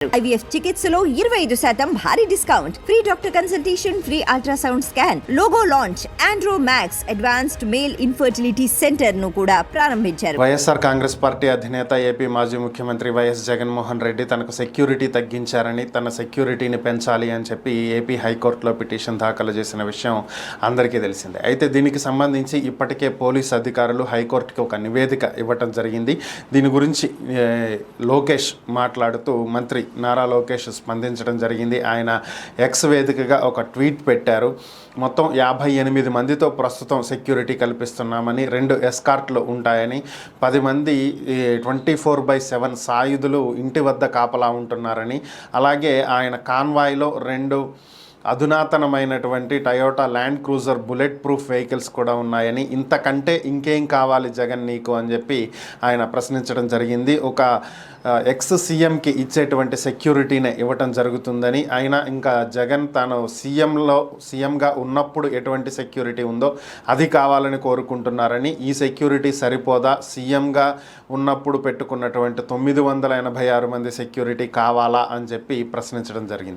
IVF చికిత్సలో 25% భారీ discount, free doctor consultation, free ultrasound scan, logo launch, Andro max advanced male infertility centre ను కూడా ప్రారంభించారు. YSR Congress party అధినేత ఏపీ మాజీ ముఖ్యమంత్రి వైఎస్ జగన్మోహన్ రెడ్డి తనకు సెక్యూరిటీ తగ్గించారని, తన సెక్యూరిటీని పెంచాలి అని చెప్పి ఏపీ హైకోర్టులో పిటిషన్ దాఖలు చేసిన విషయం అందరికీ తెలిసిందే. అయితే దీనికి సంబంధించి ఇప్పటికే పోలీస్ అధికారులు హైకోర్టుకి ఒక నివేదిక ఇవ్వటం జరిగింది. దీని గురించి లోకేష్ మాట్లాడుతూ మంత్రి నారా లోకేష్ స్పందించడం జరిగింది. ఆయన ఎక్స్ వేదికగా ఒక ట్వీట్ పెట్టారు. మొత్తం 58 మందితో ప్రస్తుతం సెక్యూరిటీ కల్పిస్తున్నామని, 2 ఎస్కార్ట్లు ఉంటాయని, 10 మంది 24/7 సాయుధులు ఇంటి వద్ద కాపలా ఉంటున్నారని, అలాగే ఆయన కాన్వాయ్లో 2 అధునాతనమైనటువంటి Toyota land cruiser bullet proof vehicles కూడా ఉన్నాయని, ఇంతకంటే ఇంకేం కావాలి జగన్ నీకు అని చెప్పి ఆయన ప్రశ్నించడం జరిగింది. ఒక ఎక్స్ సీఎంకి ఇచ్చేటువంటి సెక్యూరిటీనే ఇవ్వటం జరుగుతుందని, ఆయన ఇంకా జగన్ తాను సీఎంగా ఉన్నప్పుడు ఎటువంటి సెక్యూరిటీ ఉందో అది కావాలని కోరుకుంటున్నారని, ఈ సెక్యూరిటీ సరిపోదా, సీఎంగా ఉన్నప్పుడు పెట్టుకున్నటువంటి 986 మంది సెక్యూరిటీ కావాలా అని చెప్పి ప్రశ్నించడం జరిగింది.